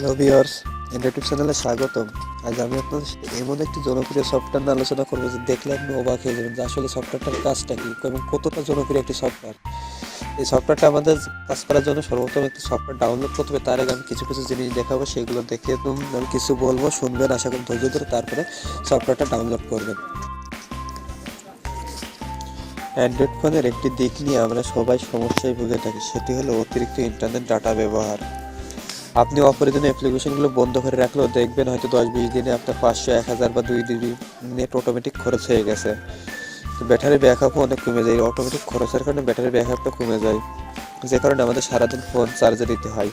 Hello viewers, YouTube চ্যানেলে স্বাগতম। আজ আমি আপনাদের সাথে এমন একটি জনপ্রিয় সফটওয়্যার নিয়ে আলোচনা করবো যে দেখলে আপনি অবাক হয়ে যাবেন যে আসলে সফটওয়্যারটার কাজটা কি এবং কতটা জনপ্রিয় একটি সফটওয়্যার। এই সফটওয়্যারটা আমাদের কাজ করার জন্য সর্বপ্রথম একটি সফটওয়্যার ডাউনলোড করতে হবে। তার আগে আমি কিছু কিছু জিনিস দেখাবো, সেগুলো দেখে আমি কিছু বলবো, শুনবেন, আশা করি ধৈর্য ধরে তারপরে সফটওয়্যারটা ডাউনলোড করবেন। অ্যান্ড্রয়েড ফোনের একটি দিক নিয়ে আমরা সবাই সমস্যায় ভুগে থাকি, সেটি হলো অতিরিক্ত ইন্টারনেট ডাটা ব্যবহার। আপনি অপ্রয়োজনীয় অ্যাপ্লিকেশনগুলো বন্ধ করে রাখলেও দেখবেন হয়তো 10-20 দিনে আপনার 500, 1000 বা 2 GB নেট অটোমেটিক খরচ হয়ে গেছে। তো ব্যাটারি ব্যাকআপও অনেক কমে যায়। অটোমেটিক খরচের কারণে ব্যাটারি ব্যাকআপটা কমে যায়, যে কারণে আমাদের সারাদিন ফোন চার্জে দিতে হয়।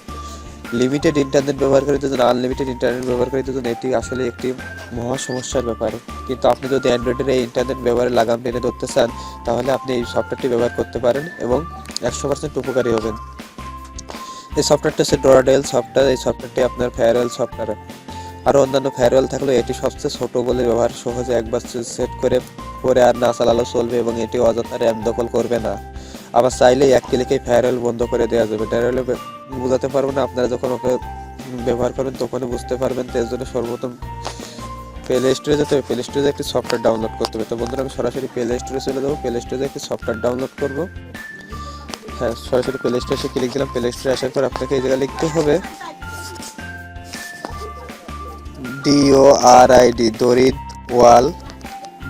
লিমিটেড ইন্টারনেট ব্যবহারকারীদের জন্য, আনলিমিটেড ইন্টারনেট ব্যবহারকারীদের জন্য এটি আসলে একটি মহা সমস্যার ব্যাপার। কিন্তু আপনি যদি অ্যান্ড্রয়েডের এই ইন্টারনেট ব্যবহারে লাগাম টেনে ধরতে চান, তাহলে আপনি এই সফটওয়্যারটি ব্যবহার করতে পারেন এবং 100% উপকারী হবেন। এই সফটওয়্যারটা হচ্ছে ডোরাডেল সফটওয়্যার। এই সফটওয়্যারটি আপনার ফেয়ারওয়েল সফটওয়্যার। আরও অন্যান্য ফেয়ারওয়েল থাকলেও এটি সবচেয়ে ছোট বলে ব্যবহার সহজে, একবার সেট করে পরে আর না চালালেও চলবে এবং এটি অযথা র্যাম দখল করবে না। আবার চাইলেই এক ক্লিকেই ফেয়ারওয়েল বন্ধ করে দেওয়া যাবে। ফেয়ারওয়েল বোঝাতে পারবো না, আপনারা যখন ওকে ব্যবহার করবেন তখনই বুঝতে পারবেন। তো এর জন্য সর্বপ্রথম প্লে স্টোরে যেতে হবে, প্লে স্টোরে একটি সফটওয়্যার ডাউনলোড করতে হবে। তো বন্ধুরা, আমি সরাসরি প্লে স্টোরে চলে যাবো, প্লে স্টোরে একটি সফটওয়্যার ডাউনলোড করবো। হ্যাঁ, সরাসরি প্লে স্টোরে এসে ক্লিক দিলাম। প্লে স্টোরে আসার পর আপনাকে এই জায়গায় লিখতে হবে DORID, দরিদ ওয়াল।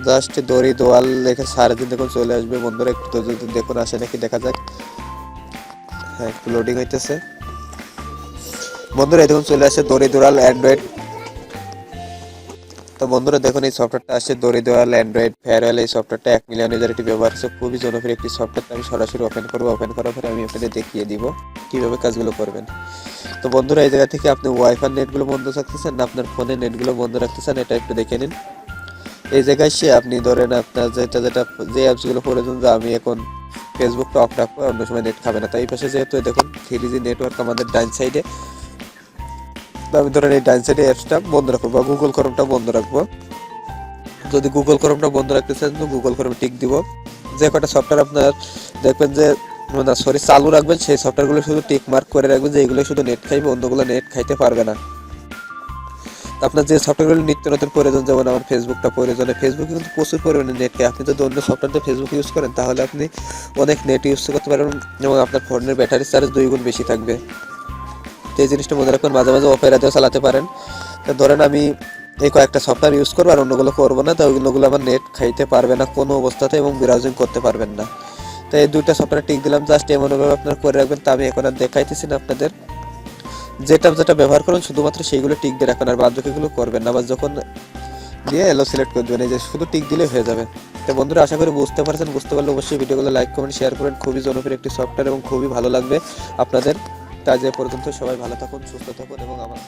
জাস্ট দরিদ ওয়াল লেখে সার্চ দিন, দেখুন চলে আসবে। বন্ধুরা একটু তো যদি দেখুন আসে নাকি, দেখা যাক। হ্যাঁ, একটু লোডিং হইতেছে। বন্ধুরা এই দেখুন চলে আসে দরিদ ওয়াল অ্যান্ড্রয়েড। তো বন্ধুরা দেখুন এই সফটওয়্যারটা আসছে দরিদ ওয়াল অ্যান্ড্রয়েড ফেয়ারওয়েল। এই সফটওয়্যারটা 1 মিলিয়ন ইউজার এটি ব্যবহার করছে, খুবই জনপ্রিয় একটি সফটওয়্যার। আমি সরাসরি ওপেন করবো। ওপেন করার পরে আমি আপনাদের দেখিয়ে দিব কিভাবে কাজগুলো করবেন। তো বন্ধুরা এই জায়গা থেকে আপনি ওয়াইফাই নেটগুলো বন্ধ রাখতেছেন না আপনার ফোনে নেটগুলো বন্ধ রাখতেছেন, এটা একটু দেখে নিন। এই জায়গায় সে আপনি ধরেন আপনার যে অ্যাপসগুলো প্রয়োজন, যে আমি এখন ফেসবুকটা অফ রাখবো, অন্য সময় নেট খাবে না। তাই এই পাশে যেহেতু দেখুন 3G নেটওয়ার্ক আমাদের ডাইন সাইডে, আমি ধরেন এই ডাইন সাইডে অ্যাপসটা বন্ধ রাখবো বা গুগল ক্রোমটা বন্ধ রাখবো। যদি গুগল ক্রোমটা বন্ধ রাখতে চান তো গুগল ক্রোমে টিক দিব। যে কটা সফটওয়্যার আপনার দেখবেন যে চালু রাখবেন, সেই সফটওয়্যারগুলো শুধু টিক মার্ক করে রাখবেন যে এগুলো শুধু নেট খাইবে, অন্যগুলো নেট খাইতে পারবে না। আপনার যে সফটওয়্যারগুলো নিত্য নতুন প্রয়োজন, যেমন আমার ফেসবুকটা প্রয়োজনে, ফেসবুকে কিন্তু প্রচুর পরিমাণে নেট খায়। আপনি যদি অন্য সফটওয়্যার ফেসবুক ইউজ করেন তাহলে আপনি অনেক নেট ইউজ করতে পারবেন এবং আপনার ফোনের ব্যাটারি চার্জ 2 গুণ বেশি থাকবে। তো এই জিনিসটা মনে রাখবেন, মাঝে মাঝে অপেরা দিয়েও চালাতে পারেন। তো ধরেন আমি এই কয়েকটা সফটওয়্যার ইউজ করবো আর অন্যগুলো করবো না, তো ওইগুলো আমার নেট খাইতে পারবে না কোনো অবস্থাতে এবং ব্রাউজিং করতে পারবেন না। তো এই দুইটা সফটওয়্যার টিক দিলাম, জাস্ট এমনভাবে আপনারা করে রাখবেন। তা আমি এখন আর দেখাইতেছি না আপনাদের। যেটা ব্যবহার করুন শুধুমাত্র সেইগুলো টিক দিয়ে রাখবেন, আর বাদ বাকিগুলো করবেন না। আবার যখন দিয়ে এলো সিলেক্ট করে দেবেন, এই যে শুধু টিক দিলে হয়ে যাবে। তো বন্ধুরা আশা করি বুঝতে পারছেন। বুঝতে পারলে অবশ্যই ভিডিওগুলো লাইক কমেন্ট শেয়ার করেন। খুবই জনপ্রিয় একটি সফটওয়্যার এবং খুবই ভালো লাগবে আপনাদের। তাই যে পর্যন্ত সবাই ভালো থাকুন, সুস্থ থাকুন এবং আমার